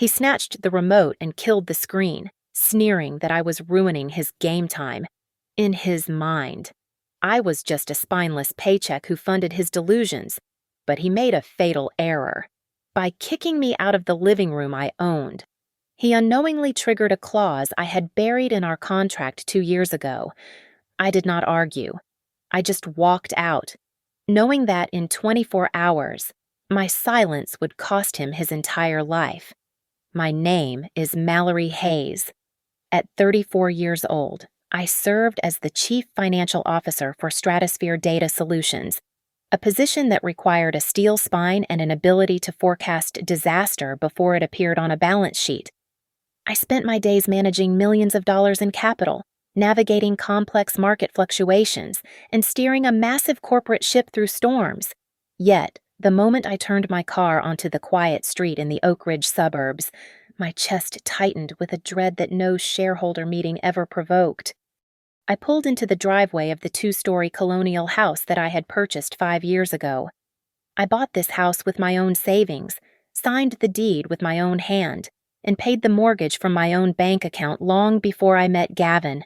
He snatched the remote and killed the screen, sneering that I was ruining his game time. In his mind, I was just a spineless paycheck who funded his delusions, but he made a fatal error. By kicking me out of the living room I owned, he unknowingly triggered a clause I had buried in our contract 2 years ago. I did not argue. I just walked out, knowing that in 24 hours, my silence would cost him his entire life. My name is Mallory Hayes. At 34 years old, I served as the Chief Financial Officer for Stratosphere Data Solutions, a position that required a steel spine and an ability to forecast disaster before it appeared on a balance sheet. I spent my days managing millions of dollars in capital, navigating complex market fluctuations, and steering a massive corporate ship through storms. Yet, the moment I turned my car onto the quiet street in the Oak Ridge suburbs, my chest tightened with a dread that no shareholder meeting ever provoked. I pulled into the driveway of the 2-story colonial house that I had purchased 5 years ago. I bought this house with my own savings, signed the deed with my own hand, and paid the mortgage from my own bank account long before I met Gavin.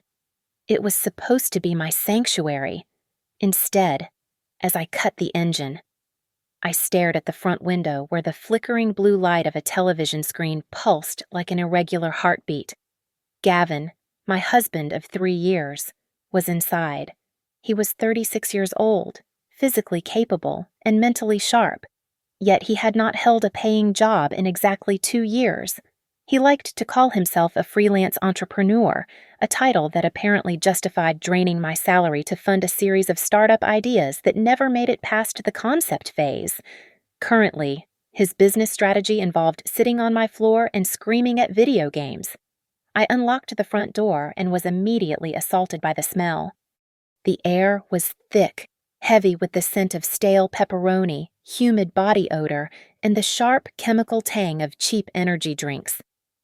It was supposed to be my sanctuary. Instead, as I cut the engine, I stared at the front window where the flickering blue light of a television screen pulsed like an irregular heartbeat. Gavin, my husband of 3 years, was inside. He was 36 years old, physically capable, and mentally sharp. Yet he had not held a paying job in exactly 2 years. He liked to call himself a freelance entrepreneur, a title that apparently justified draining my salary to fund a series of startup ideas that never made it past the concept phase. Currently, his business strategy involved sitting on my floor and screaming at video games. I unlocked the front door and was immediately assaulted by the smell. The air was thick, heavy with the scent of stale pepperoni, humid body odor, and the sharp chemical tang of cheap energy drinks.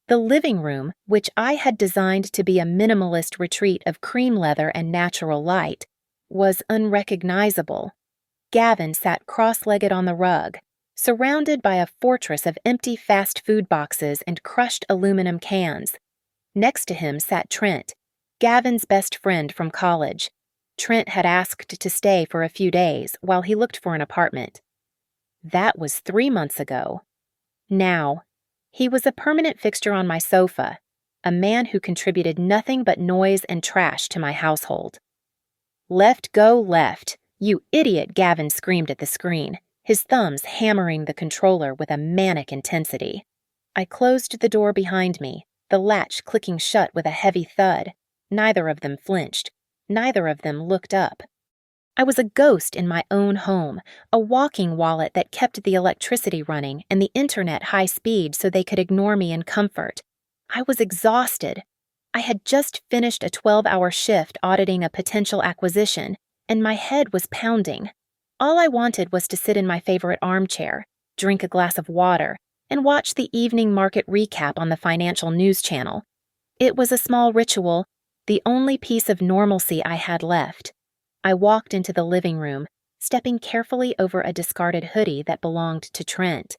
The living room, which I had designed to be a minimalist retreat of cream leather and natural light, was unrecognizable. Gavin sat cross-legged on the rug, surrounded by a fortress of empty fast food boxes and crushed aluminum cans. Next to him sat Trent, Gavin's best friend from college. Trent had asked to stay for a few days while he looked for an apartment. That was 3 months ago. Now, he was a permanent fixture on my sofa, a man who contributed nothing but noise and trash to my household. "Left, go left, you idiot," Gavin screamed at the screen, his thumbs hammering the controller with a manic intensity. I closed the door behind me, the latch clicking shut with a heavy thud. Neither of them flinched. Neither of them looked up. I was a ghost in my own home, a walking wallet that kept the electricity running and the internet high speed so they could ignore me in comfort. I was exhausted. I had just finished a 12-hour shift auditing a potential acquisition, and my head was pounding. All I wanted was to sit in my favorite armchair, drink a glass of water, and watch the evening market recap on the financial news channel. It was a small ritual, the only piece of normalcy I had left. I walked into the living room, stepping carefully over a discarded hoodie that belonged to Trent.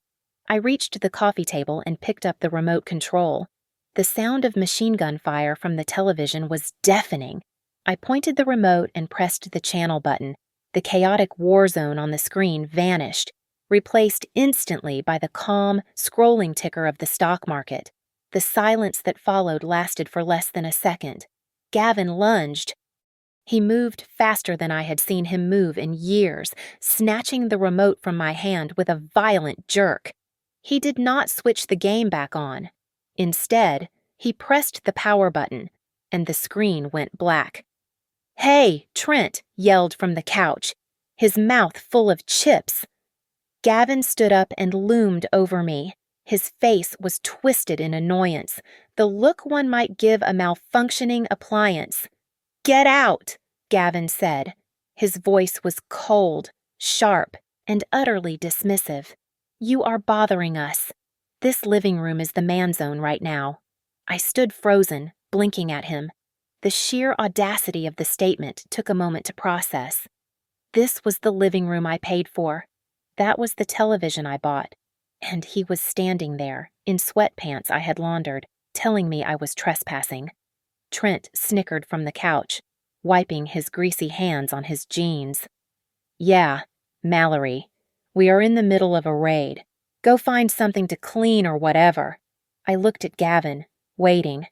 I reached the coffee table and picked up the remote control. The sound of machine gun fire from the television was deafening. I pointed the remote and pressed the channel button. The chaotic war zone on the screen vanished, replaced instantly by the calm, scrolling ticker of the stock market. The silence that followed lasted for less than a second. Gavin lunged. He moved faster than I had seen him move in years, snatching the remote from my hand with a violent jerk. He did not switch the game back on. Instead, he pressed the power button, and the screen went black. "Hey, Trent!" yelled from the couch, his mouth full of chips. Gavin stood up and loomed over me. His face was twisted in annoyance, the look one might give a malfunctioning appliance. "Get out," Gavin said. His voice was cold, sharp, and utterly dismissive. "You are bothering us. This living room is the man zone right now." I stood frozen, blinking at him. The sheer audacity of the statement took a moment to process. This was the living room I paid for. That was the television I bought. And he was standing there, in sweatpants I had laundered, telling me I was trespassing. Trent snickered from the couch, wiping his greasy hands on his jeans. "Yeah, Mallory, we are in the middle of a raid. Go find something to clean or whatever." I looked at Gavin, waiting.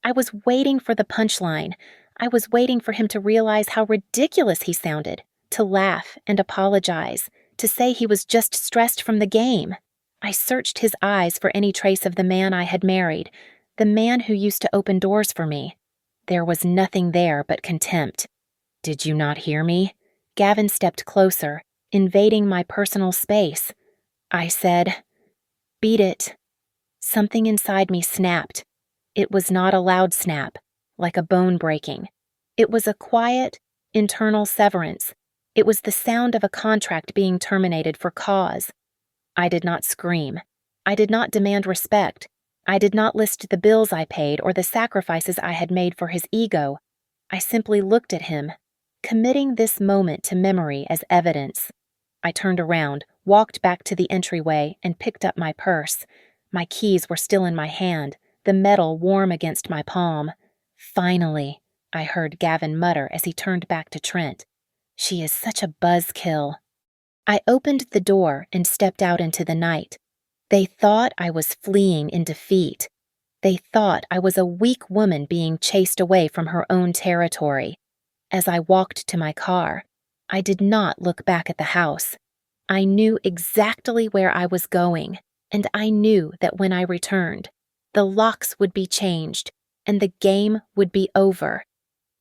I was waiting for the punchline. I was waiting for him to realize how ridiculous he sounded, to laugh and apologize, to say he was just stressed from the game. I searched his eyes for any trace of the man I had married, the man who used to open doors for me. There was nothing there but contempt. "Did you not hear me?" Gavin stepped closer, invading my personal space. I said, "Beat it." Something inside me snapped. It was not a loud snap, like a bone breaking. It was a quiet, internal severance. It was the sound of a contract being terminated for cause. I did not scream. I did not demand respect. I did not list the bills I paid or the sacrifices I had made for his ego. I simply looked at him, committing this moment to memory as evidence. I turned around, walked back to the entryway, and picked up my purse. My keys were still in my hand, the metal warm against my palm. "Finally," I heard Gavin mutter as he turned back to Trent. "She is such a buzzkill." I opened the door and stepped out into the night. They thought I was fleeing in defeat. They thought I was a weak woman being chased away from her own territory. As I walked to my car, I did not look back at the house. I knew exactly where I was going, and I knew that when I returned, the locks would be changed, and the game would be over.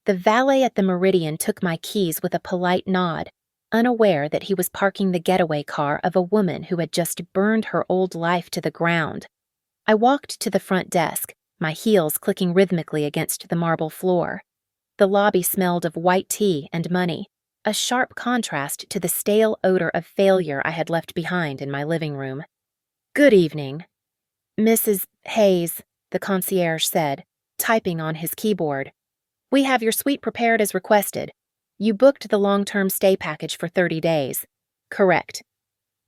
The valet at the Meridian took my keys with a polite nod, unaware that he was parking the getaway car of a woman who had just burned her old life to the ground. I walked to the front desk, my heels clicking rhythmically against the marble floor. The lobby smelled of white tea and money, a sharp contrast to the stale odor of failure I had left behind in my living room. "Good evening, Mrs. Hayes," the concierge said, typing on his keyboard. "We have your suite prepared as requested. You booked the long-term stay package for 30 days. Correct."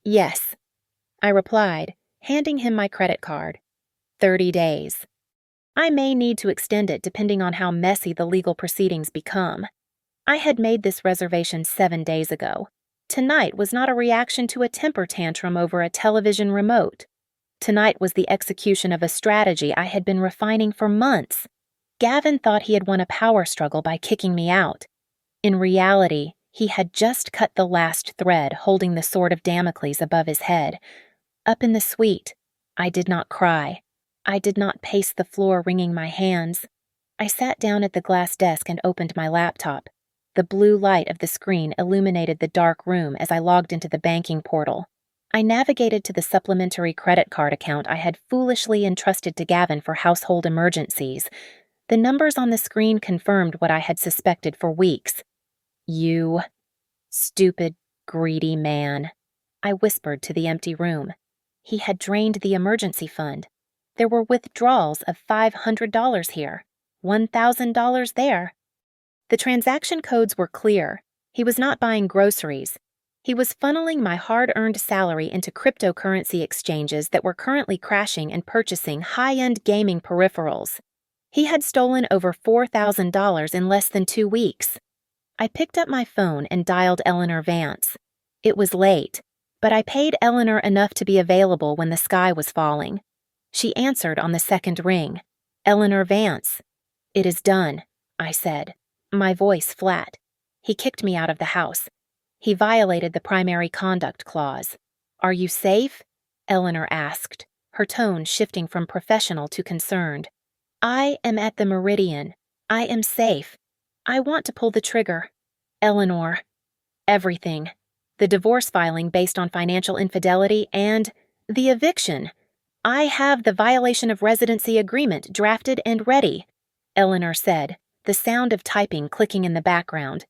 "Yes," I replied, handing him my credit card. 30 days. I may need to extend it depending on how messy the legal proceedings become. I had made this reservation 7 days ago. Tonight was not a reaction to a temper tantrum over a television remote. Tonight was the execution of a strategy I had been refining for months. Gavin thought he had won a power struggle by kicking me out. In reality, he had just cut the last thread holding the sword of Damocles above his head. Up in the suite, I did not cry. I did not pace the floor wringing my hands. I sat down at the glass desk and opened my laptop. The blue light of the screen illuminated the dark room as I logged into the banking portal. I navigated to the supplementary credit card account I had foolishly entrusted to Gavin for household emergencies. The numbers on the screen confirmed what I had suspected for weeks. "You stupid, greedy man," I whispered to the empty room. He had drained the emergency fund. There were withdrawals of $500 here, $1,000 there. The transaction codes were clear. He was not buying groceries. He was funneling my hard-earned salary into cryptocurrency exchanges that were currently crashing and purchasing high-end gaming peripherals. He had stolen over $4,000 in less than 2 weeks. I picked up my phone and dialed Eleanor Vance. It was late, but I paid Eleanor enough to be available when the sky was falling. She answered on the second ring. "Eleanor Vance." "It is done," I said, my voice flat. He kicked me out of the house. He violated the primary conduct clause. "Are you safe?" Eleanor asked, her tone shifting from professional to concerned. "I am at the Meridian. I am safe. I want to pull the trigger." "Eleanor." "Everything. The divorce filing based on financial infidelity and the eviction. I have the violation of residency agreement drafted and ready," Eleanor said, the sound of typing clicking in the background.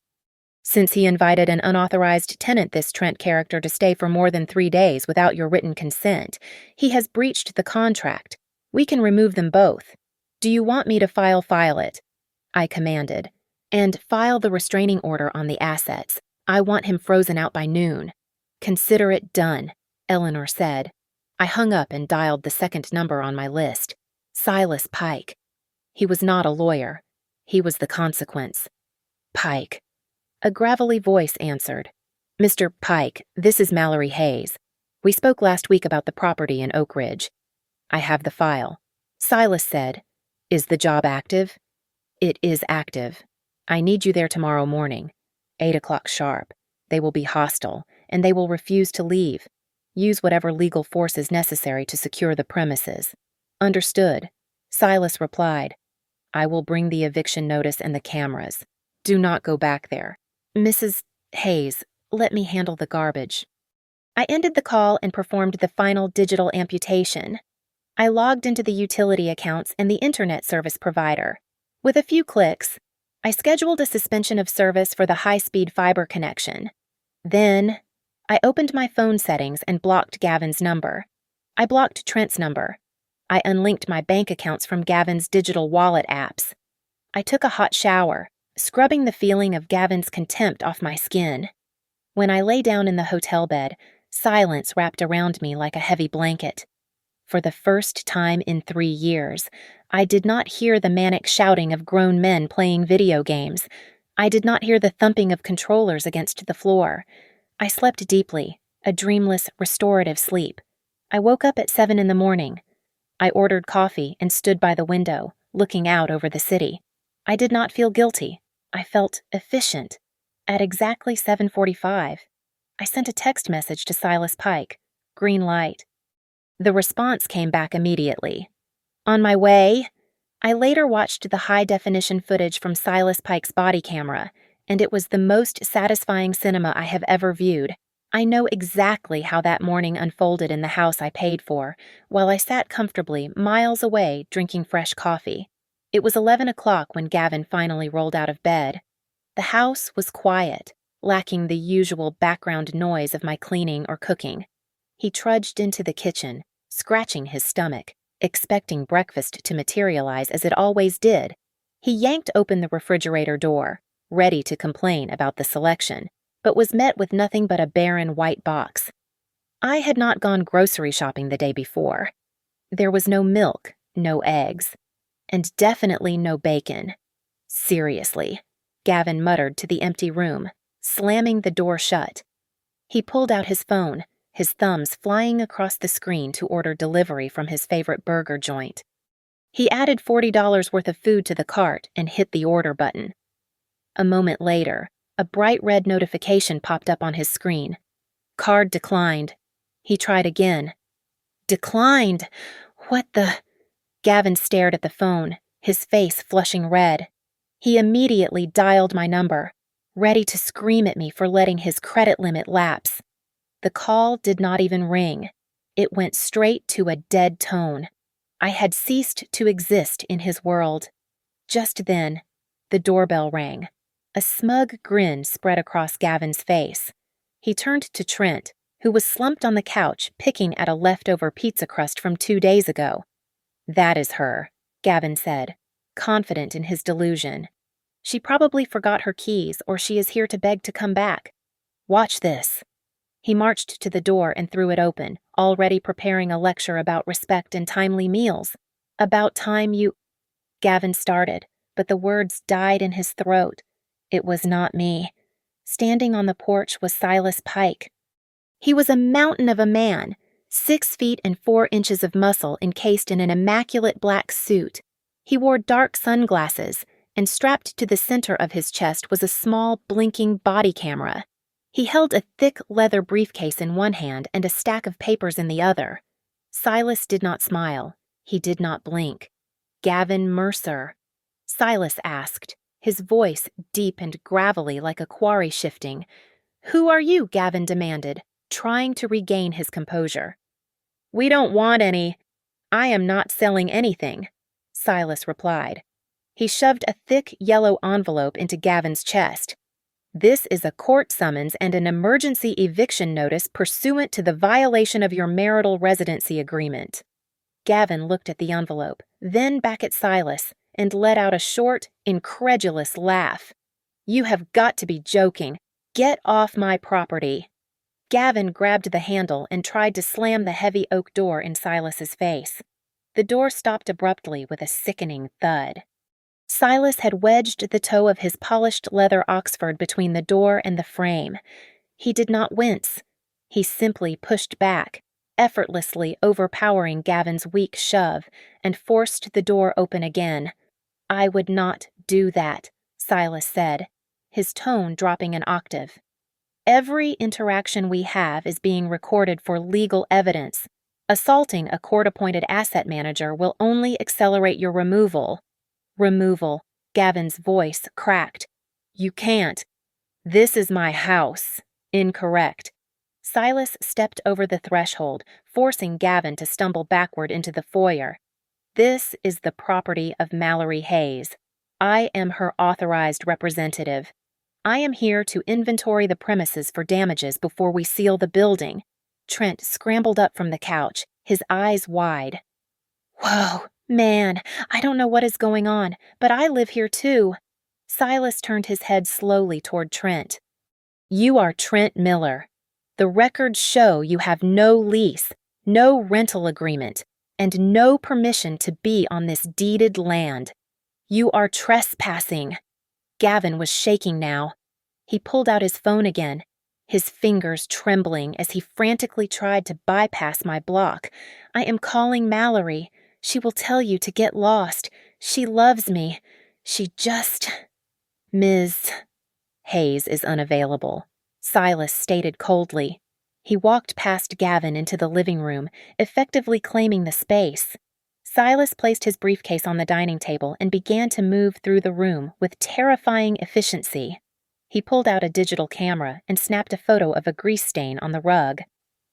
"Since he invited an unauthorized tenant, this Trent character, to stay for more than 3 days without your written consent, he has breached the contract. We can remove them both. Do you want me to file it?" I commanded. "And file the restraining order on the assets. I want him frozen out by noon." "Consider it done," Eleanor said. I hung up and dialed the second number on my list. Silas Pike. He was not a lawyer. He was the consequence. Pike. A gravelly voice answered. Mr. Pike, this is Mallory Hayes. We spoke last week about the property in Oak Ridge. I have the file. Silas said, Is the job active? It is active. I need you there tomorrow morning, 8 o'clock sharp. They will be hostile, and they will refuse to leave. Use whatever legal force is necessary to secure the premises. Understood. Silas replied, I will bring the eviction notice and the cameras. Do not go back there. Mrs. Hayes, let me handle the garbage. I ended the call and performed the final digital amputation. I logged into the utility accounts and the internet service provider. With a few clicks, I scheduled a suspension of service for the high-speed fiber connection. Then, I opened my phone settings and blocked Gavin's number. I blocked Trent's number. I unlinked my bank accounts from Gavin's digital wallet apps. I took a hot shower, scrubbing the feeling of Gavin's contempt off my skin. When I lay down in the hotel bed, silence wrapped around me like a heavy blanket. For the first time in 3 years, I did not hear the manic shouting of grown men playing video games. I did not hear the thumping of controllers against the floor. I slept deeply, a dreamless, restorative sleep. I woke up at 7 in the morning. I ordered coffee and stood by the window, looking out over the city. I did not feel guilty. I felt efficient. At exactly 7:45, I sent a text message to Silas Pike. Green light. The response came back immediately. On my way, I later watched the high-definition footage from Silas Pike's body camera, and it was the most satisfying cinema I have ever viewed. I know exactly how that morning unfolded in the house I paid for, while I sat comfortably miles away drinking fresh coffee. It was 11 o'clock when Gavin finally rolled out of bed. The house was quiet, lacking the usual background noise of my cleaning or cooking. He trudged into the kitchen, scratching his stomach, expecting breakfast to materialize as it always did. He yanked open the refrigerator door, ready to complain about the selection, but was met with nothing but a barren white box. I had not gone grocery shopping the day before. There was no milk, no eggs, and definitely no bacon. Seriously, Gavin muttered to the empty room, slamming the door shut. He pulled out his phone, his thumbs flying across the screen to order delivery from his favorite burger joint. He added $40 worth of food to the cart and hit the order button. A moment later, a bright red notification popped up on his screen. Card declined. He tried again. Declined! What the... Gavin stared at the phone, his face flushing red. He immediately dialed my number, ready to scream at me for letting his credit limit lapse. The call did not even ring. It went straight to a dead tone. I had ceased to exist in his world. Just then, the doorbell rang. A smug grin spread across Gavin's face. He turned to Trent, who was slumped on the couch picking at a leftover pizza crust from 2 days ago. That is her, Gavin said, confident in his delusion. She probably forgot her keys, or she is here to beg to come back. Watch this. He marched to the door and threw it open, already preparing a lecture about respect and timely meals. About time you... Gavin started, but the words died in his throat. It was not me. Standing on the porch was Silas Pike. He was a mountain of a man, 6 feet and 4 inches of muscle encased in an immaculate black suit. He wore dark sunglasses, and strapped to the center of his chest was a small, blinking body camera. He held a thick leather briefcase in one hand and a stack of papers in the other. Silas did not smile. He did not blink. Gavin Mercer. Silas asked, his voice deep and gravelly like a quarry shifting. Who are you? Gavin demanded, trying to regain his composure. We don't want any. I am not selling anything, Silas replied. He shoved a thick yellow envelope into Gavin's chest. This is a court summons and an emergency eviction notice pursuant to the violation of your marital residency agreement. Gavin looked at the envelope, then back at Silas, and let out a short, incredulous laugh. You have got to be joking. Get off my property. Gavin grabbed the handle and tried to slam the heavy oak door in Silas's face. The door stopped abruptly with a sickening thud. Silas had wedged the toe of his polished leather Oxford between the door and the frame. He did not wince. He simply pushed back, effortlessly overpowering Gavin's weak shove, and forced the door open again. "I would not do that," Silas said, his tone dropping an octave. "Every interaction we have is being recorded for legal evidence. Assaulting a court-appointed asset manager will only accelerate your removal." Removal. Gavin's voice cracked. "You can't. This is my house." Incorrect. Silas stepped over the threshold, forcing Gavin to stumble backward into the foyer. "This is the property of Mallory Hayes. I am her authorized representative. I am here to inventory the premises for damages before we seal the building." Trent scrambled up from the couch, his eyes wide. "Whoa, man, I don't know what is going on, but I live here too." Silas turned his head slowly toward Trent. "You are Trent Miller. The records show you have no lease, no rental agreement, and no permission to be on this deeded land. You are trespassing." Gavin was shaking now. He pulled out his phone again, his fingers trembling as he frantically tried to bypass my block. "I am calling Mallory. She will tell you to get lost. She loves me. She just—" "Ms. Hayes is unavailable," Silas stated coldly. He walked past Gavin into the living room, effectively claiming the space. Silas placed his briefcase on the dining table and began to move through the room with terrifying efficiency. He pulled out a digital camera and snapped a photo of a grease stain on the rug.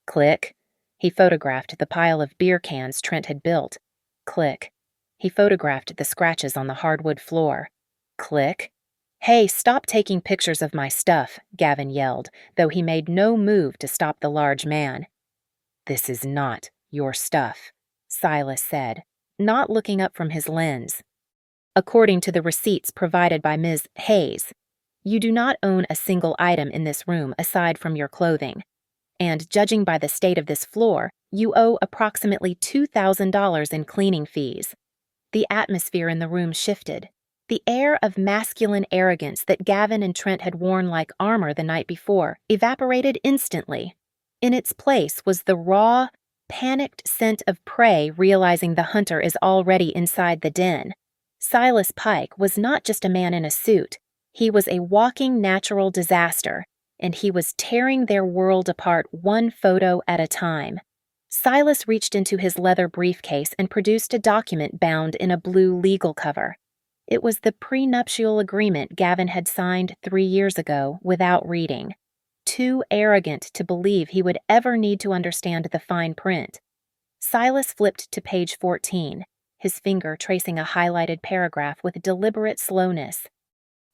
Click. He photographed the pile of beer cans Trent had built. Click. He photographed the scratches on the hardwood floor. Click. "Hey, stop taking pictures of my stuff," Gavin yelled, though he made no move to stop the large man. "This is not your stuff," Silas said, not looking up from his lens. "According to the receipts provided by Ms. Hayes, you do not own a single item in this room aside from your clothing. And judging by the state of this floor, you owe approximately $2,000 in cleaning fees." The atmosphere in the room shifted. The air of masculine arrogance that Gavin and Trent had worn like armor the night before evaporated instantly. In its place was the raw, panicked scent of prey realizing the hunter is already inside the den. Silas Pike was not just a man in a suit. He was a walking natural disaster, and he was tearing their world apart one photo at a time. Silas reached into his leather briefcase and produced a document bound in a blue legal cover. It was the prenuptial agreement Gavin had signed 3 years ago without reading. Too arrogant to believe he would ever need to understand the fine print. Silas flipped to page 14, his finger tracing a highlighted paragraph with deliberate slowness.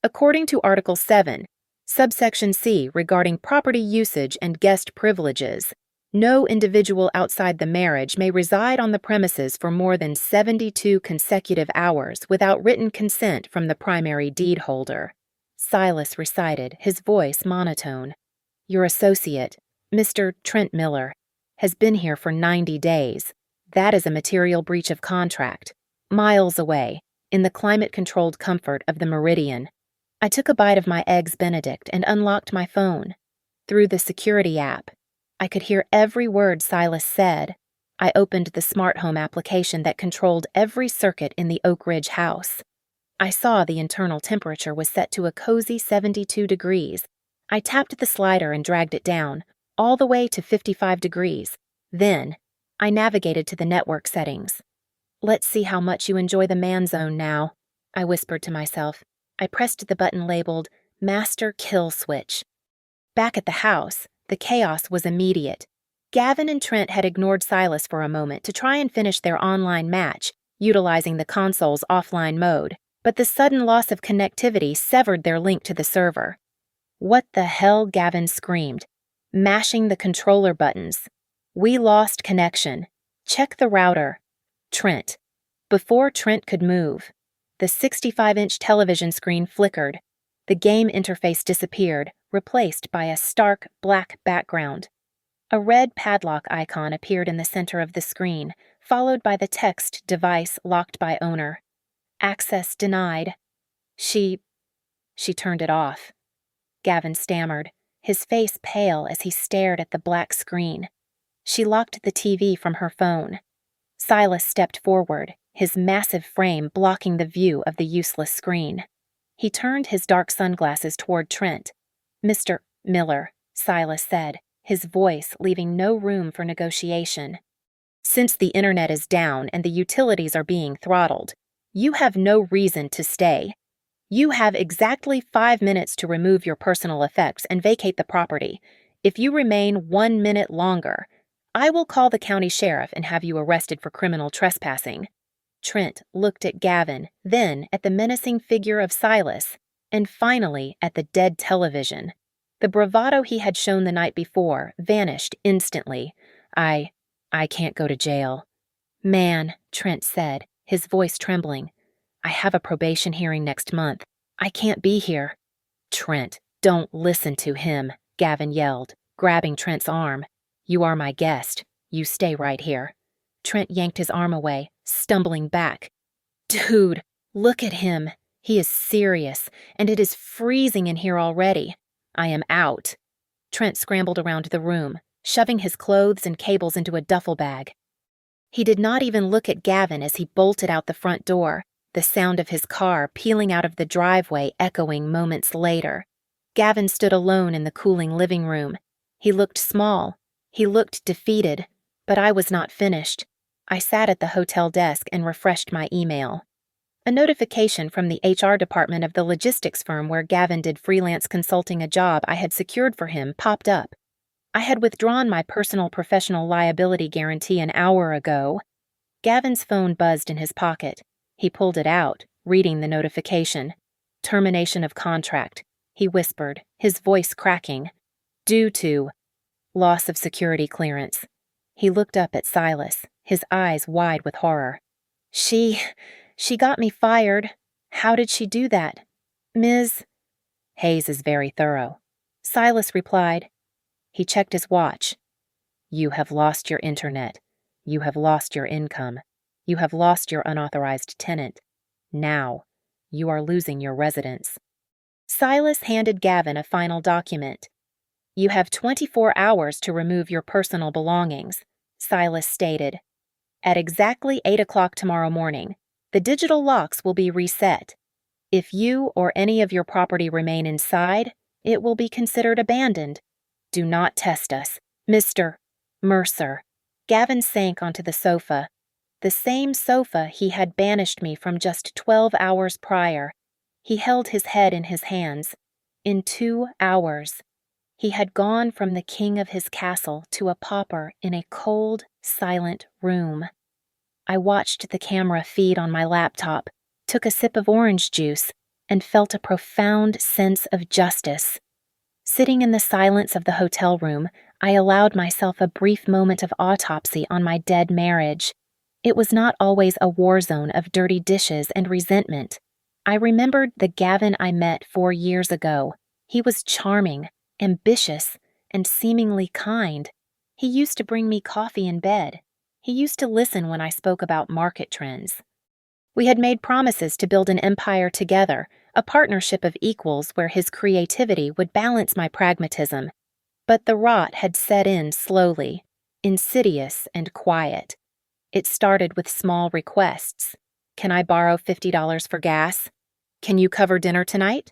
"According to Article 7, subsection C regarding property usage and guest privileges, no individual outside the marriage may reside on the premises for more than 72 consecutive hours without written consent from the primary deed holder." Silas recited, his voice monotone. "Your associate, Mr. Trent Miller, has been here for 90 days. That is a material breach of contract. Miles away, in the climate-controlled comfort of the Meridian." I took a bite of my Eggs Benedict and unlocked my phone. Through the security app, I could hear every word Silas said. I opened the smart home application that controlled every circuit in the Oak Ridge house. I saw the internal temperature was set to a cozy 72 degrees. I tapped the slider and dragged it down, all the way to 55 degrees. Then, I navigated to the network settings. "Let's see how much you enjoy the man zone now," I whispered to myself. I pressed the button labeled Master Kill Switch. Back at the house, the chaos was immediate. Gavin and Trent had ignored Silas for a moment to try and finish their online match, utilizing the console's offline mode, but the sudden loss of connectivity severed their link to the server. "What the hell?" Gavin screamed, mashing the controller buttons. "We lost connection. Check the router." Trent. Before Trent could move, the 65-inch television screen flickered. The game interface disappeared, replaced by a stark black background. A red padlock icon appeared in the center of the screen, followed by the text "device locked by owner." "Access denied." She turned it off. Gavin stammered, his face pale as he stared at the black screen. She locked the TV from her phone. Silas stepped forward, his massive frame blocking the view of the useless screen. He turned his dark sunglasses toward Trent. "Mr. Miller," Silas said, his voice leaving no room for negotiation. "Since the internet is down and the utilities are being throttled, you have no reason to stay. You have exactly 5 minutes to remove your personal effects and vacate the property. If you remain 1 minute longer, I will call the county sheriff and have you arrested for criminal trespassing." Trent looked at Gavin, then at the menacing figure of Silas, and finally at the dead television. The bravado he had shown the night before vanished instantly. I can't go to jail." "Man," Trent said, his voice trembling, "I have a probation hearing next month. I can't be here." "Trent, don't listen to him," Gavin yelled, grabbing Trent's arm. "You are my guest. You stay right here." Trent yanked his arm away, stumbling back. "Dude, look at him. He is serious, and it is freezing in here already. I am out." Trent scrambled around the room, shoving his clothes and cables into a duffel bag. He did not even look at Gavin as he bolted out the front door, the sound of his car peeling out of the driveway echoing moments later. Gavin stood alone in the cooling living room. He looked small. He looked defeated, but I was not finished. I sat at the hotel desk and refreshed my email. A notification from the HR department of the logistics firm where Gavin did freelance consulting a job I had secured for him popped up. I had withdrawn my personal professional liability guarantee an hour ago. Gavin's phone buzzed in his pocket. He pulled it out, reading the notification. "Termination of contract," he whispered, his voice cracking. "Due to loss of security clearance." He looked up at Silas, his eyes wide with horror. She got me fired. How did she do that? Ms. Hayes is very thorough." Silas replied. He checked his watch. "You have lost your internet. You have lost your income. You have lost your unauthorized tenant. Now, you are losing your residence." Silas handed Gavin a final document. "You have 24 hours to remove your personal belongings," Silas stated. "At exactly 8 o'clock tomorrow morning, the digital locks will be reset. If you or any of your property remain inside, it will be considered abandoned. Do not test us, Mr. Mercer." Gavin sank onto the sofa, the same sofa he had banished me from just 12 hours prior. He held his head in his hands. In 2 hours, he had gone from the king of his castle to a pauper in a cold, silent room. I watched the camera feed on my laptop, took a sip of orange juice, and felt a profound sense of justice. Sitting in the silence of the hotel room, I allowed myself a brief moment of autopsy on my dead marriage. It was not always a war zone of dirty dishes and resentment. I remembered the Gavin I met 4 years ago. He was charming, ambitious, and seemingly kind. He used to bring me coffee in bed. He used to listen when I spoke about market trends. We had made promises to build an empire together, a partnership of equals where his creativity would balance my pragmatism. But the rot had set in slowly, insidious and quiet. It started with small requests. "Can I borrow $50 for gas? Can you cover dinner tonight?"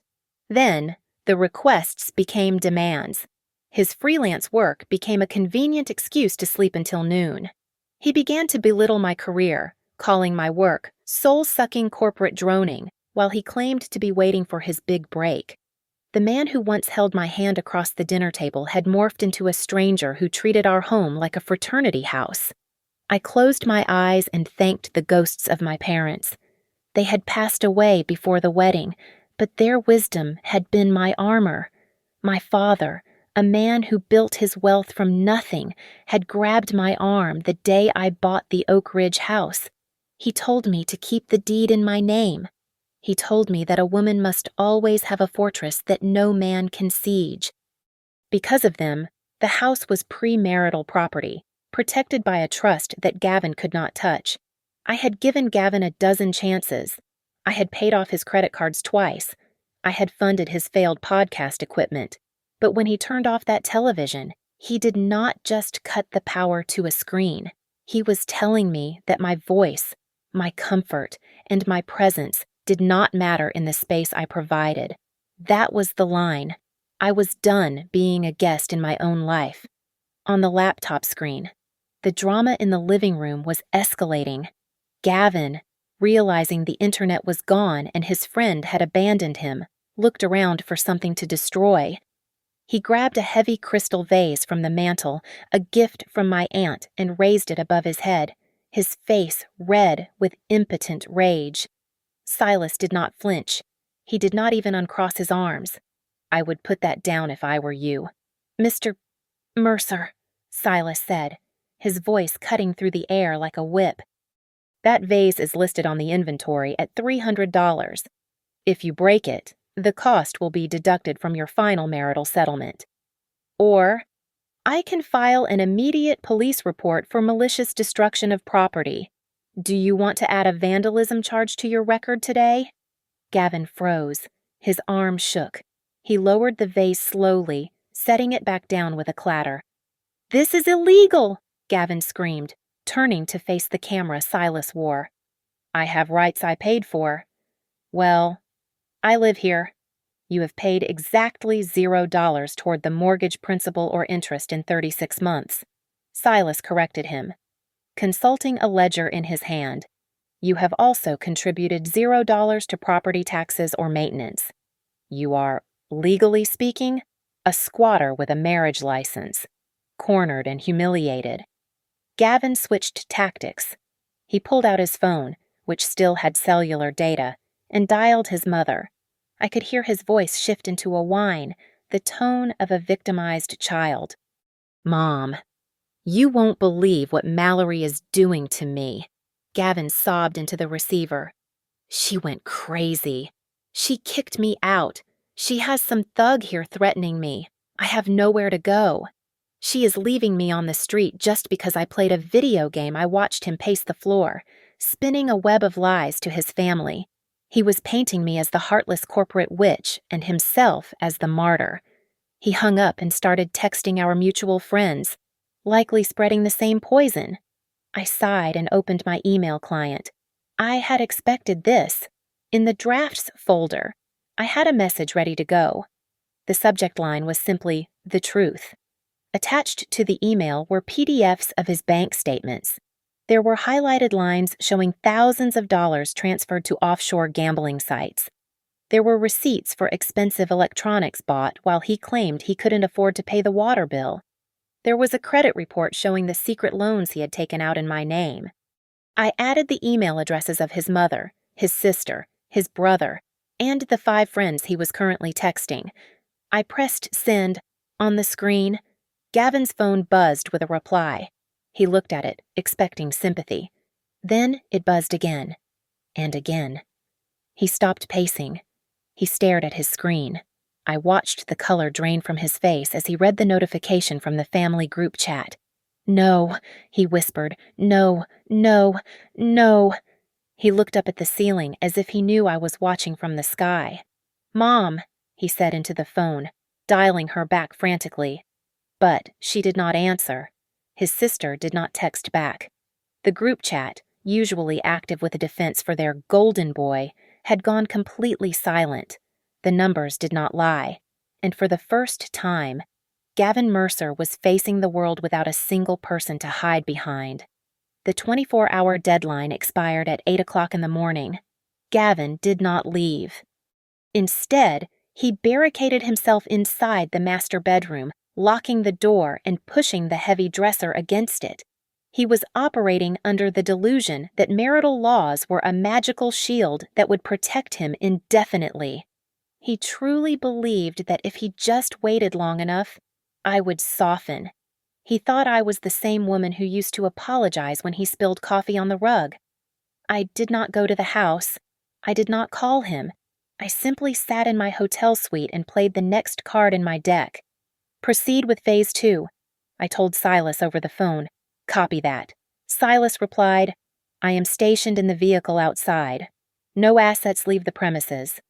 Then, the requests became demands. His freelance work became a convenient excuse to sleep until noon. He began to belittle my career, calling my work soul-sucking corporate droning, while he claimed to be waiting for his big break. The man who once held my hand across the dinner table had morphed into a stranger who treated our home like a fraternity house. I closed my eyes and thanked the ghosts of my parents. They had passed away before the wedding, but their wisdom had been my armor. My father, a man who built his wealth from nothing, had grabbed my arm the day I bought the Oak Ridge house. He told me to keep the deed in my name. He told me that a woman must always have a fortress that no man can siege. Because of them, The house was premarital property, protected by a trust that Gavin could not touch. I had given Gavin a dozen chances. I had paid off his credit cards twice. I had funded his failed podcast equipment. But when he turned off that television, he did not just cut the power to a screen. He was telling me that my voice, my comfort, and my presence did not matter in the space I provided. That was the line. I was done being a guest in my own life. On the laptop screen, the drama in the living room was escalating. Gavin, realizing the internet was gone and his friend had abandoned him, looked around for something to destroy. He grabbed a heavy crystal vase from the mantel, a gift from my aunt, and raised it above his head, his face red with impotent rage. Silas did not flinch. He did not even uncross his arms. I would put that down if I were you. Mr. Mercer, Silas said, his voice cutting through the air like a whip. That vase is listed on the inventory at $300. If you break it, the cost will be deducted from your final marital settlement. Or, I can file an immediate police report for malicious destruction of property. Do you want to add a vandalism charge to your record today? Gavin froze. His arm shook. He lowered the vase slowly, setting it back down with a clatter. This is illegal, Gavin screamed, turning to face the camera Silas wore. I have rights I paid for. Well, I live here. You have paid exactly $0 toward the mortgage principal or interest in 36 months. Silas corrected him. Consulting a ledger in his hand, you have also contributed $0 to property taxes or maintenance. You are, legally speaking, a squatter with a marriage license, cornered and humiliated. Gavin switched tactics. He pulled out his phone, which still had cellular data, and dialed his mother. I could hear his voice shift into a whine, the tone of a victimized child. Mom, you won't believe what Mallory is doing to me. Gavin sobbed into the receiver. She went crazy. She kicked me out. She has some thug here threatening me. I have nowhere to go. She is leaving me on the street just because I played a video game I watched him pace the floor, spinning a web of lies to his family. He was painting me as the heartless corporate witch and himself as the martyr. He hung up and started texting our mutual friends, likely spreading the same poison. I sighed and opened my email client. I had expected this. In the drafts folder, I had a message ready to go. The subject line was simply, "The truth." Attached to the email were PDFs of his bank statements. There were highlighted lines showing thousands of dollars transferred to offshore gambling sites. There were receipts for expensive electronics bought while he claimed he couldn't afford to pay the water bill. There was a credit report showing the secret loans he had taken out in my name. I added the email addresses of his mother, his sister, his brother, and the 5 friends he was currently texting. I pressed send. On the screen, Gavin's phone buzzed with a reply. He looked at it, expecting sympathy. Then it buzzed again, and again. He stopped pacing. He stared at his screen. I watched the color drain from his face as he read the notification from the family group chat. No, he whispered. No, no, no. He looked up at the ceiling as if he knew I was watching from the sky. Mom, he said into the phone, dialing her back frantically. But she did not answer. His sister did not text back. The group chat, usually active with a defense for their golden boy, had gone completely silent. The numbers did not lie. And for the first time, Gavin Mercer was facing the world without a single person to hide behind. The 24-hour deadline expired at 8 o'clock in the morning. Gavin did not leave. Instead, he barricaded himself inside the master bedroom, locking the door and pushing the heavy dresser against it. He was operating under the delusion that marital laws were a magical shield that would protect him indefinitely. He truly believed that if he just waited long enough, I would soften. He thought I was the same woman who used to apologize when he spilled coffee on the rug. I did not go to the house. I did not call him. I simply sat in my hotel suite and played the next card in my deck. Proceed with phase 2. I told Silas over the phone. Copy that. Silas replied, I am stationed in the vehicle outside. No assets leave the premises.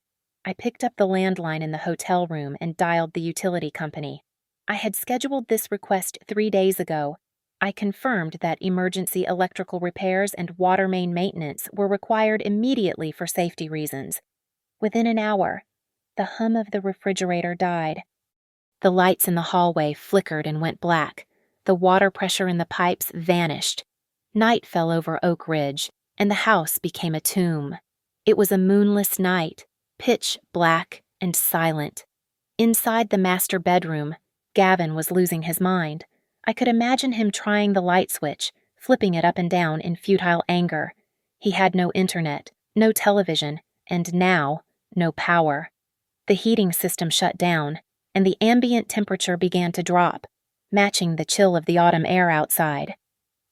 I picked up the landline in the hotel room and dialed the utility company. I had scheduled this request 3 days ago. I confirmed that emergency electrical repairs and water main maintenance were required immediately for safety reasons. Within an hour, the hum of the refrigerator died. The lights in the hallway flickered and went black. The water pressure in the pipes vanished. Night fell over Oak Ridge, and the house became a tomb. It was a moonless night, pitch black and silent. Inside the master bedroom, Gavin was losing his mind. I could imagine him trying the light switch, flipping it up and down in futile anger. He had no internet, no television, and now, no power. The heating system shut down, and the ambient temperature began to drop, matching the chill of the autumn air outside.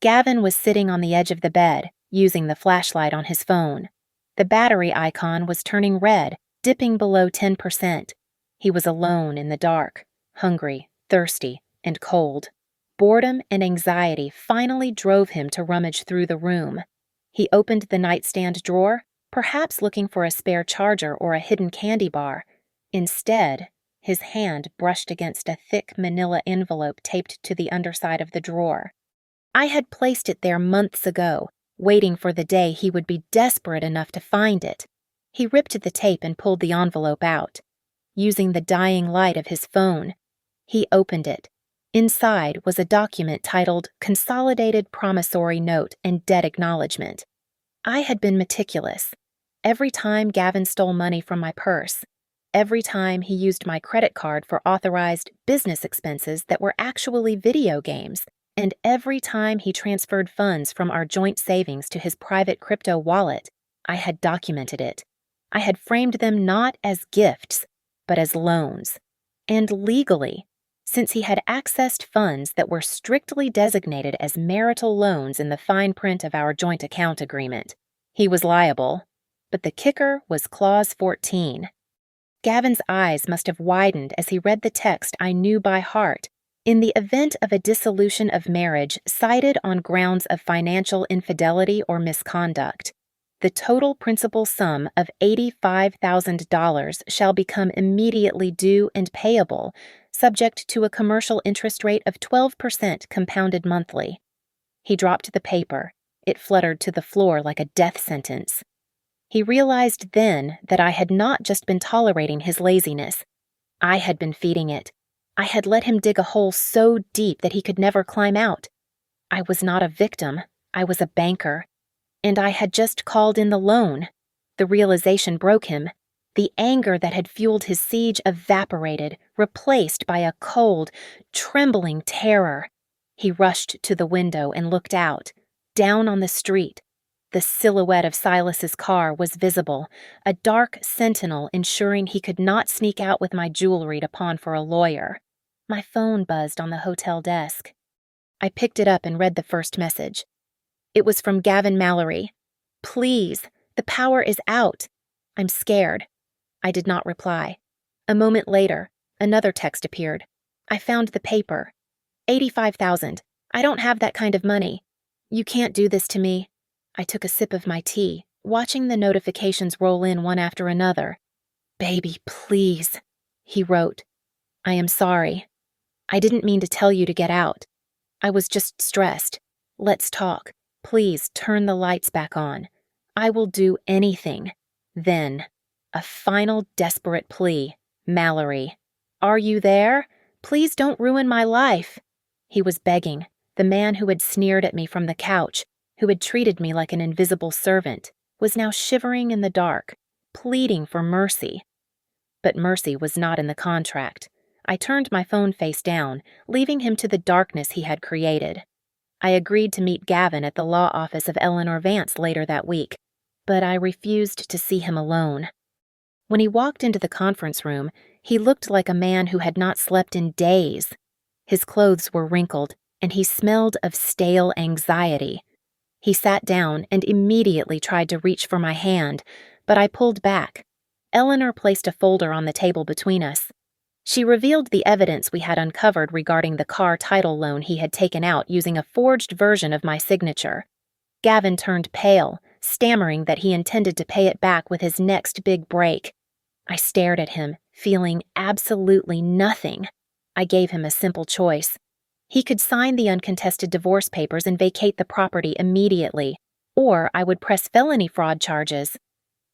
Gavin was sitting on the edge of the bed, using the flashlight on his phone. The battery icon was turning red, dipping below 10%. He was alone in the dark, hungry, thirsty, and cold. Boredom and anxiety finally drove him to rummage through the room. He opened the nightstand drawer, perhaps looking for a spare charger or a hidden candy bar. Instead, his hand brushed against a thick manila envelope taped to the underside of the drawer. I had placed it there months ago, waiting for the day he would be desperate enough to find it. He ripped the tape and pulled the envelope out. Using the dying light of his phone, he opened it. Inside was a document titled Consolidated Promissory Note and Debt Acknowledgement. I had been meticulous. Every time Gavin stole money from my purse, every time he used my credit card for authorized business expenses that were actually video games, and every time he transferred funds from our joint savings to his private crypto wallet, I had documented it. I had framed them not as gifts, but as loans. And legally, since he had accessed funds that were strictly designated as marital loans in the fine print of our joint account agreement, he was liable. But the kicker was Clause 14. Gavin's eyes must have widened as he read the text I knew by heart. In the event of a dissolution of marriage cited on grounds of financial infidelity or misconduct, the total principal sum of $85,000 shall become immediately due and payable, subject to a commercial interest rate of 12% compounded monthly. He dropped the paper. It fluttered to the floor like a death sentence. He realized then that I had not just been tolerating his laziness. I had been feeding it. I had let him dig a hole so deep that he could never climb out. I was not a victim. I was a banker. And I had just called in the loan. The realization broke him. The anger that had fueled his siege evaporated, replaced by a cold, trembling terror. He rushed to the window and looked out. Down on the street, the silhouette of Silas's car was visible, a dark sentinel ensuring he could not sneak out with my jewelry to pawn for a lawyer. My phone buzzed on the hotel desk. I picked it up and read the first message. It was from Gavin Mallory. Please, the power is out. I'm scared. I did not reply. A moment later, another text appeared. I found the paper. 85,000. I don't have that kind of money. You can't do this to me. I took a sip of my tea, watching the notifications roll in one after another. Baby, please, he wrote. I am sorry. I didn't mean to tell you to get out. I was just stressed. Let's talk. Please turn the lights back on. I will do anything. Then, a final desperate plea. Mallory. Are you there? Please don't ruin my life. He was begging, the man who had sneered at me from the couch, who had treated me like an invisible servant, was now shivering in the dark, pleading for mercy. But mercy was not in the contract. I turned my phone face down, leaving him to the darkness he had created. I agreed to meet Gavin at the law office of Eleanor Vance later that week, but I refused to see him alone. When he walked into the conference room, he looked like a man who had not slept in days. His clothes were wrinkled, and he smelled of stale anxiety. He sat down and immediately tried to reach for my hand, but I pulled back. Eleanor placed a folder on the table between us. She revealed the evidence we had uncovered regarding the car title loan he had taken out using a forged version of my signature. Gavin turned pale, stammering that he intended to pay it back with his next big break. I stared at him, feeling absolutely nothing. I gave him a simple choice. He could sign the uncontested divorce papers and vacate the property immediately, or I would press felony fraud charges.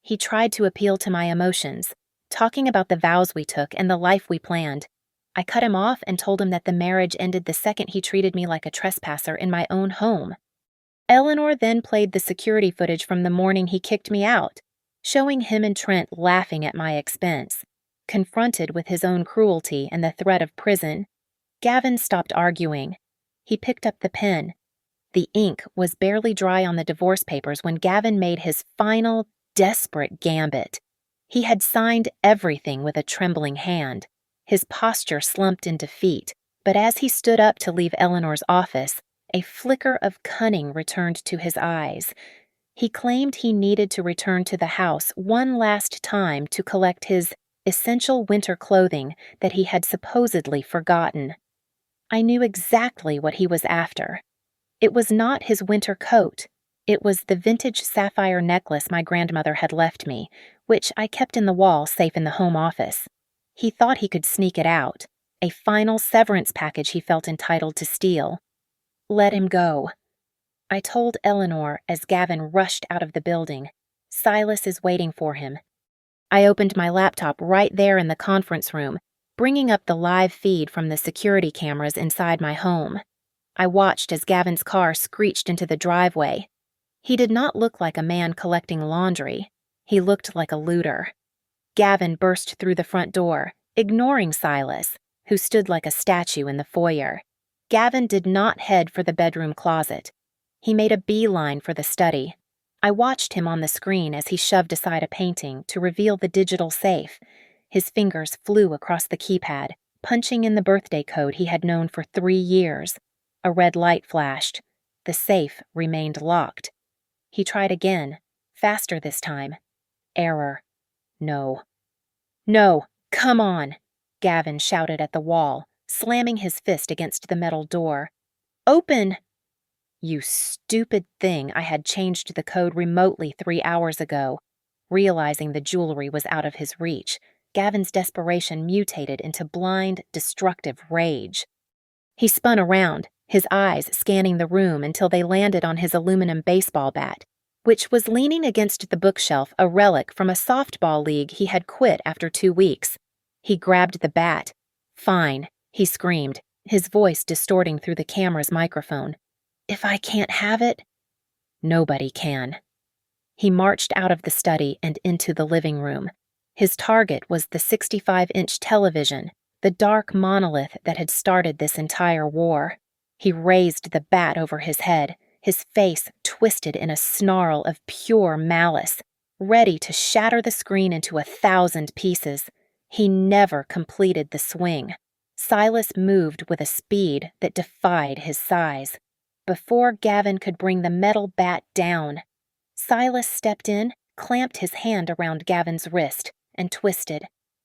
He tried to appeal to my emotions, talking about the vows we took and the life we planned. I cut him off and told him that the marriage ended the second he treated me like a trespasser in my own home. Eleanor then played the security footage from the morning he kicked me out, showing him and Trent laughing at my expense. Confronted with his own cruelty and the threat of prison, Gavin stopped arguing. He picked up the pen. The ink was barely dry on the divorce papers when Gavin made his final, desperate gambit. He had signed everything with a trembling hand. His posture slumped in defeat, but as he stood up to leave Eleanor's office, a flicker of cunning returned to his eyes. He claimed he needed to return to the house one last time to collect his essential winter clothing that he had supposedly forgotten. I knew exactly what he was after. It was not his winter coat. It was the vintage sapphire necklace my grandmother had left me, which I kept in the wall safe in the home office. He thought he could sneak it out, a final severance package he felt entitled to steal. Let him go. I told Eleanor as Gavin rushed out of the building. Silas is waiting for him. I opened my laptop right there in the conference room, bringing up the live feed from the security cameras inside my home. I watched as Gavin's car screeched into the driveway. He did not look like a man collecting laundry. He looked like a looter. Gavin burst through the front door, ignoring Silas, who stood like a statue in the foyer. Gavin did not head for the bedroom closet. He made a beeline for the study. I watched him on the screen as he shoved aside a painting to reveal the digital safe. His fingers flew across the keypad, punching in the birthday code he had known for 3 years. A red light flashed. The safe remained locked. He tried again, faster this time. Error. No. No, come on, Gavin shouted at the wall, slamming his fist against the metal door. Open! You stupid thing, I had changed the code remotely 3 hours ago. Realizing the jewelry was out of his reach, Gavin's desperation mutated into blind, destructive rage. He spun around, his eyes scanning the room until they landed on his aluminum baseball bat, which was leaning against the bookshelf, a relic from a softball league he had quit after 2 weeks. He grabbed the bat. Fine, he screamed, his voice distorting through the camera's microphone. If I can't have it, nobody can. He marched out of the study and into the living room. His target was the 65-inch television, the dark monolith that had started this entire war. He raised the bat over his head, his face twisted in a snarl of pure malice, ready to shatter the screen into 1,000 pieces. He never completed the swing. Silas moved with a speed that defied his size. Before Gavin could bring the metal bat down, Silas stepped in, clamped his hand around Gavin's wrist, and twisted.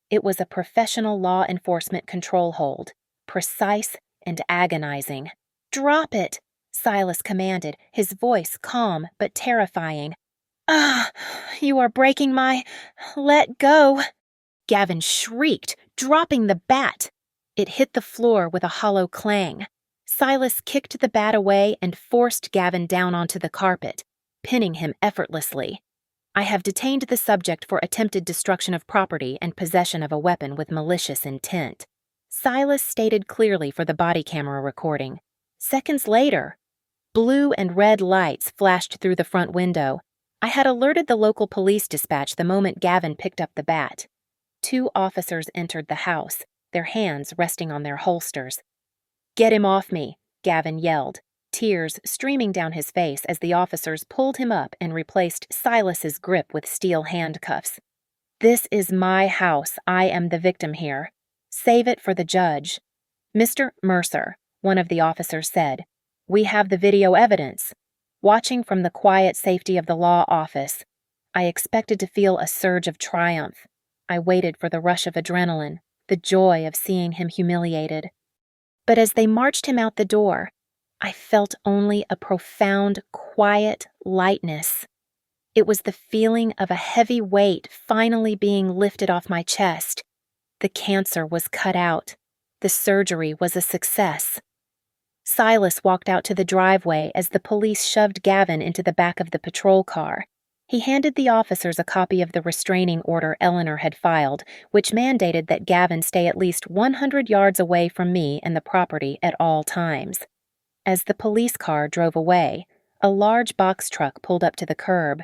It was a professional law enforcement control hold, precise and agonizing. "Drop it!" Silas commanded, his voice calm but terrifying. "Ah, you are breaking my... Let go!" Gavin shrieked, dropping the bat. It hit the floor with a hollow clang. Silas kicked the bat away and forced Gavin down onto the carpet, pinning him effortlessly. I have detained the subject for attempted destruction of property and possession of a weapon with malicious intent. Silas stated clearly for the body camera recording. Seconds later, blue and red lights flashed through the front window. I had alerted the local police dispatch the moment Gavin picked up the bat. 2 officers entered the house, their hands resting on their holsters. "Get him off me," Gavin yelled, tears streaming down his face as the officers pulled him up and replaced Silas's grip with steel handcuffs. "This is my house. I am the victim here. Save it for the judge." "Mr. Mercer," one of the officers said, "we have the video evidence." Watching from the quiet safety of the law office, I expected to feel a surge of triumph. I waited for the rush of adrenaline, the joy of seeing him humiliated. But as they marched him out the door, I felt only a profound, quiet lightness. It was the feeling of a heavy weight finally being lifted off my chest. The cancer was cut out. The surgery was a success. Silas walked out to the driveway as the police shoved Gavin into the back of the patrol car. He handed the officers a copy of the restraining order Eleanor had filed, which mandated that Gavin stay at least 100 yards away from me and the property at all times. As the police car drove away, a large box truck pulled up to the curb.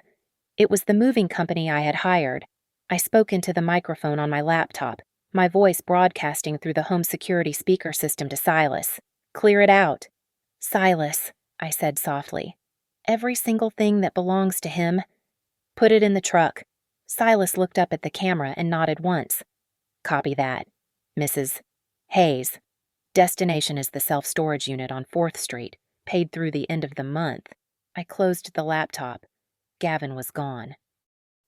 It was the moving company I had hired. I spoke into the microphone on my laptop, my voice broadcasting through the home security speaker system to Silas. "Clear it out." "Silas," I said softly. "Every single thing that belongs to him. Put it in the truck." Silas looked up at the camera and nodded once. "Copy that, Mrs. Hayes. Destination is the self-storage unit on 4th Street, paid through the end of the month." I closed the laptop. Gavin was gone.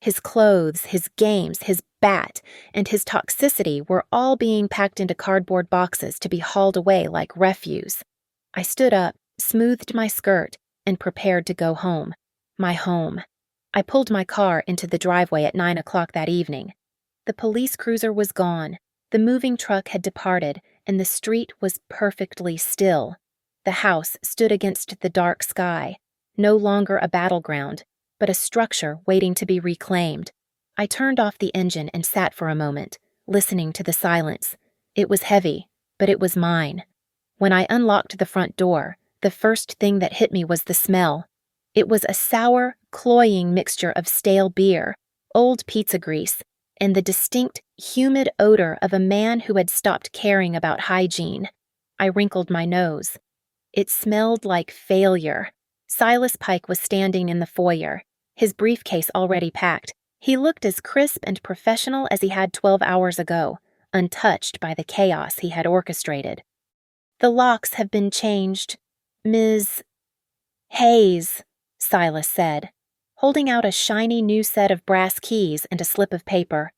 His clothes, his games, his bat, and his toxicity were all being packed into cardboard boxes to be hauled away like refuse. I stood up, smoothed my skirt, and prepared to go home. My home. I pulled my car into the driveway at 9 o'clock that evening. The police cruiser was gone, the moving truck had departed, and the street was perfectly still. The house stood against the dark sky, no longer a battleground, but a structure waiting to be reclaimed. I turned off the engine and sat for a moment, listening to the silence. It was heavy, but it was mine. When I unlocked the front door, the first thing that hit me was the smell. It was a sour, cloying mixture of stale beer, old pizza grease, and the distinct, humid odor of a man who had stopped caring about hygiene. I wrinkled my nose. It smelled like failure. Silas Pike was standing in the foyer, his briefcase already packed. He looked as crisp and professional as he had 12 hours ago, untouched by the chaos he had orchestrated. "The locks have been changed, Ms. Hayes," Silas said, holding out a shiny new set of brass keys and a slip of paper.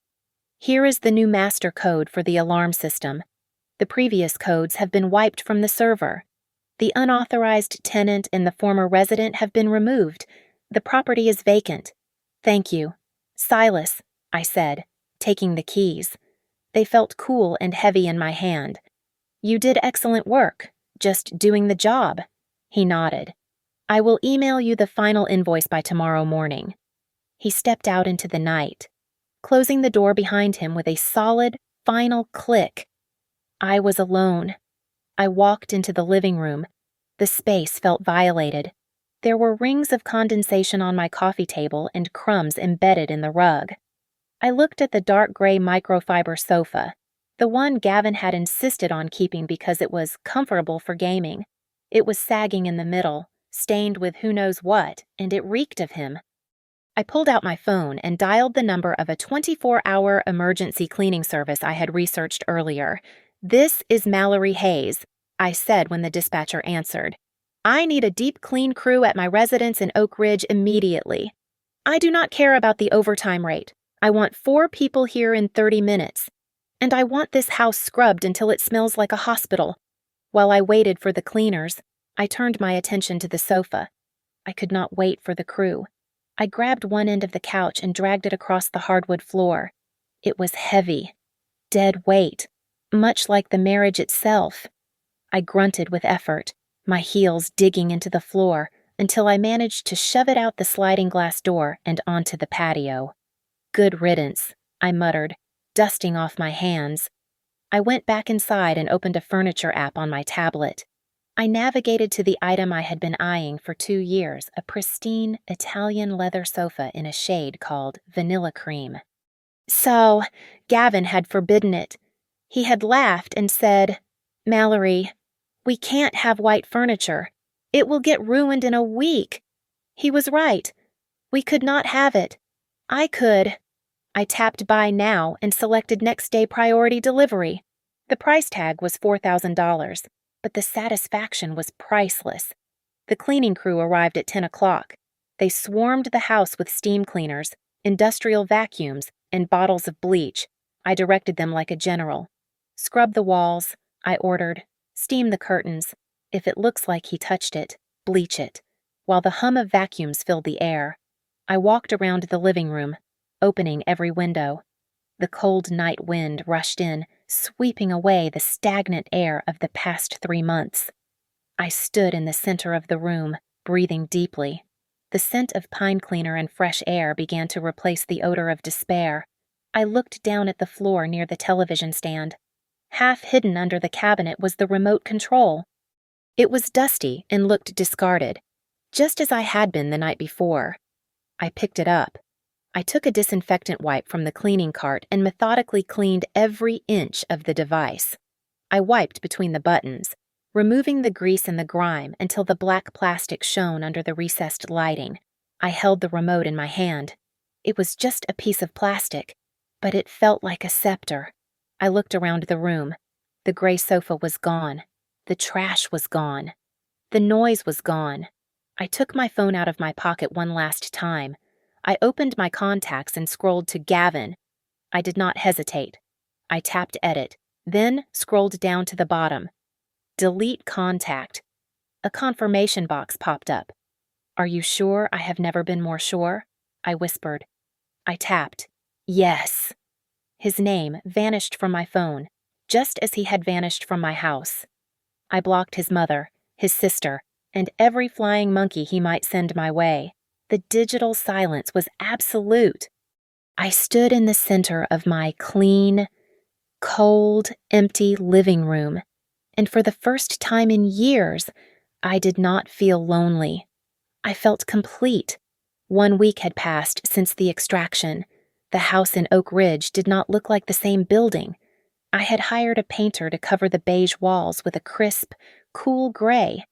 "Here is the new master code for the alarm system. The previous codes have been wiped from the server. The unauthorized tenant and the former resident have been removed. The property is vacant. Thank you." "Silas," I said, taking the keys. They felt cool and heavy in my hand. "You did excellent work, just doing the job." He nodded. "I will email you the final invoice by tomorrow morning." He stepped out into the night, closing the door behind him with a solid, final click. I was alone. I walked into the living room. The space felt violated. There were rings of condensation on my coffee table and crumbs embedded in the rug. I looked at the dark gray microfiber sofa, the one Gavin had insisted on keeping because it was comfortable for gaming. It was sagging in the middle, stained with who knows what, and it reeked of him. I pulled out my phone and dialed the number of a 24-hour emergency cleaning service I had researched earlier. "This is Mallory Hayes," I said when the dispatcher answered. "I need a deep clean crew at my residence in Oak Ridge immediately. I do not care about the overtime rate. I want 4 people here in 30 minutes. And I want this house scrubbed until it smells like a hospital." While I waited for the cleaners, I turned my attention to the sofa. I could not wait for the crew. I grabbed one end of the couch and dragged it across the hardwood floor. It was heavy, dead weight, much like the marriage itself. I grunted with effort, my heels digging into the floor, until I managed to shove it out the sliding glass door and onto the patio. "Good riddance," I muttered, dusting off my hands. I went back inside and opened a furniture app on my tablet. I navigated to the item I had been eyeing for 2 years, a pristine Italian leather sofa in a shade called Vanilla Cream. So, Gavin had forbidden it. He had laughed and said, "Mallory, we can't have white furniture. It will get ruined in a week." He was right. We could not have it. I could. I tapped Buy Now and selected next day priority delivery. The price tag was $4,000, but the satisfaction was priceless. The cleaning crew arrived at 10 o'clock. They swarmed the house with steam cleaners, industrial vacuums, and bottles of bleach. I directed them like a general. "Scrub the walls," I ordered. "Steam the curtains. If it looks like he touched it, bleach it," while the hum of vacuums filled the air. I walked around the living room, opening every window. The cold night wind rushed in, sweeping away the stagnant air of the past 3 months. I stood in the center of the room, breathing deeply. The scent of pine cleaner and fresh air began to replace the odor of despair. I looked down at the floor near the television stand. Half hidden under the cabinet was the remote control. It was dusty and looked discarded, just as I had been the night before. I picked it up. I took a disinfectant wipe from the cleaning cart and methodically cleaned every inch of the device. I wiped between the buttons, removing the grease and the grime until the black plastic shone under the recessed lighting. I held the remote in my hand. It was just a piece of plastic, but it felt like a scepter. I looked around the room. The gray sofa was gone. The trash was gone. The noise was gone. I took my phone out of my pocket one last time. I opened my contacts and scrolled to Gavin. I did not hesitate. I tapped edit, then scrolled down to the bottom. Delete contact. A confirmation box popped up. "Are you sure I have never been more sure?" I whispered. I tapped. Yes. His name vanished from my phone, just as he had vanished from my house. I blocked his mother, his sister, and every flying monkey he might send my way. The digital silence was absolute. I stood in the center of my clean, cold, empty living room, and for the first time in years, I did not feel lonely. I felt complete. 1 week had passed since the extraction. The house in Oak Ridge did not look like the same building. I had hired a painter to cover the beige walls with a crisp, cool gray.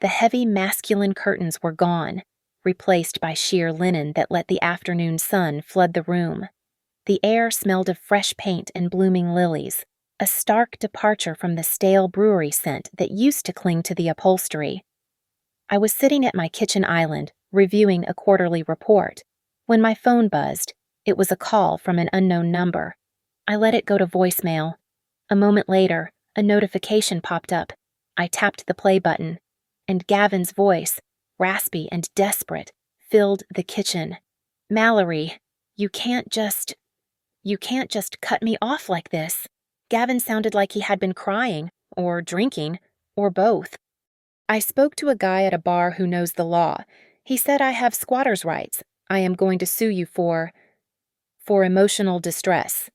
The heavy masculine curtains were gone, replaced by sheer linen that let the afternoon sun flood the room. The air smelled of fresh paint and blooming lilies, a stark departure from the stale brewery scent that used to cling to the upholstery. I was sitting at my kitchen island, reviewing a quarterly report, when my phone buzzed. It was a call from an unknown number. I let it go to voicemail. A moment later, a notification popped up. I tapped the play button, and Gavin's voice, raspy and desperate, filled the kitchen. "Mallory, you can't just cut me off like this." Gavin sounded like he had been crying, or drinking, or both. "I spoke to a guy at a bar who knows the law. He said I have squatters' rights. I am going to sue you for emotional distress.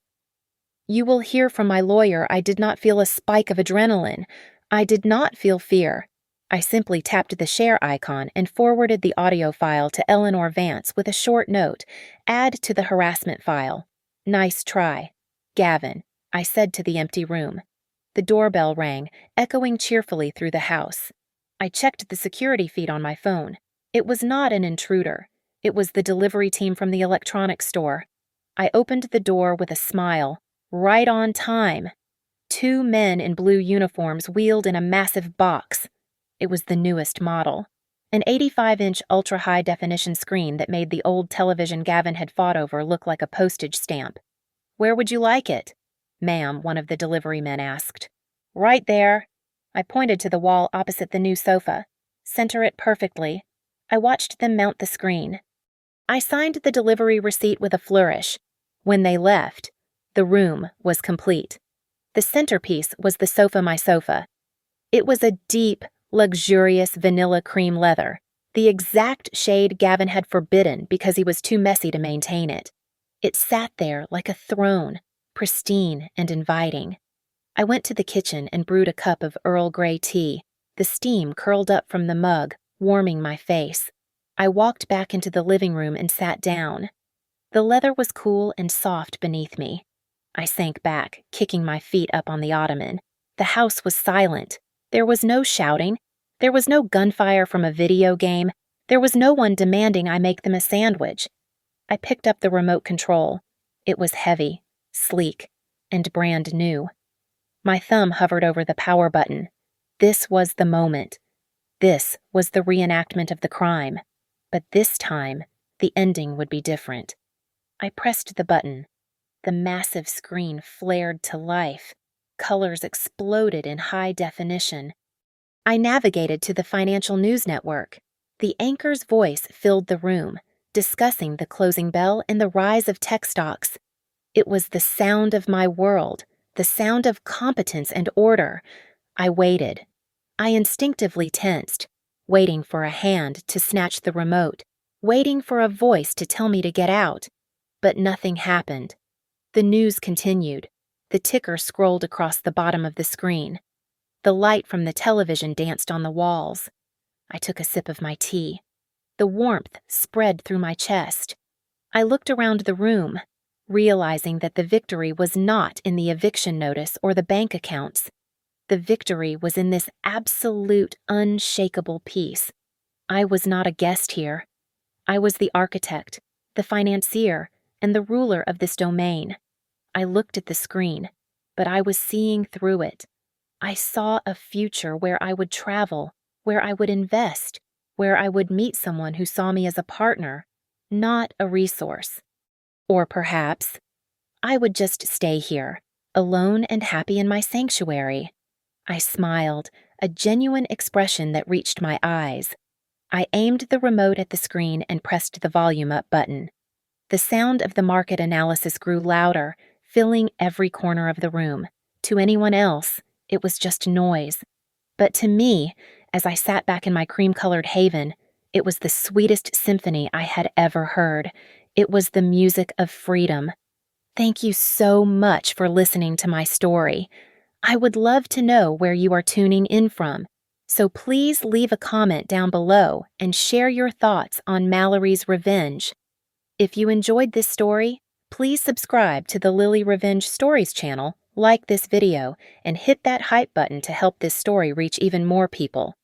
You will hear from my lawyer. I did not feel a spike of adrenaline. I did not feel fear." I simply tapped the share icon and forwarded the audio file to Eleanor Vance with a short note. "Add to the harassment file. Nice try. Gavin," I said to the empty room. The doorbell rang, echoing cheerfully through the house. I checked the security feed on my phone. It was not an intruder. It was the delivery team from the electronics store. I opened the door with a smile. Right on time. 2 men in blue uniforms wheeled in a massive box. It was the newest model. An 85-inch ultra-high-definition screen that made the old television Gavin had fought over look like a postage stamp. "Where would you like it?" "Ma'am," one of the delivery men asked. "Right there." I pointed to the wall opposite the new sofa. "Center it perfectly." I watched them mount the screen. I signed the delivery receipt with a flourish. When they left, the room was complete. The centerpiece was the sofa my sofa. It was a deep, luxurious vanilla cream leather, the exact shade Gavin had forbidden because he was too messy to maintain it. It sat there like a throne, pristine and inviting. I went to the kitchen and brewed a cup of Earl Grey tea. The steam curled up from the mug, warming my face. I walked back into the living room and sat down. The leather was cool and soft beneath me. I sank back, kicking my feet up on the ottoman. The house was silent. There was no shouting. There was no gunfire from a video game. There was no one demanding I make them a sandwich. I picked up the remote control. It was heavy, sleek, and brand new. My thumb hovered over the power button. This was the moment. This was the reenactment of the crime. But this time, the ending would be different. I pressed the button. The massive screen flared to life. Colors exploded in high definition. I navigated to the financial news network. The anchor's voice filled the room, discussing the closing bell and the rise of tech stocks. It was the sound of my world, the sound of competence and order. I waited. I instinctively tensed, waiting for a hand to snatch the remote, waiting for a voice to tell me to get out. But nothing happened. The news continued. The ticker scrolled across the bottom of the screen. The light from the television danced on the walls. I took a sip of my tea. The warmth spread through my chest. I looked around the room, realizing that the victory was not in the eviction notice or the bank accounts. The victory was in this absolute, unshakable peace. I was not a guest here. I was the architect, the financier, and the ruler of this domain. I looked at the screen, but I was seeing through it. I saw a future where I would travel, where I would invest, where I would meet someone who saw me as a partner, not a resource. Or perhaps I would just stay here, alone and happy in my sanctuary. I smiled, a genuine expression that reached my eyes. I aimed the remote at the screen and pressed the volume up button. The sound of the market analysis grew louder, filling every corner of the room. To anyone else, it was just noise. But to me, as I sat back in my cream-colored haven, it was the sweetest symphony I had ever heard. It was the music of freedom. Thank you so much for listening to my story. I would love to know where you are tuning in from, so please leave a comment down below and share your thoughts on Mallory's revenge. If you enjoyed this story, please subscribe to the Lily Revenge Stories channel, like this video, and hit that hype button to help this story reach even more people.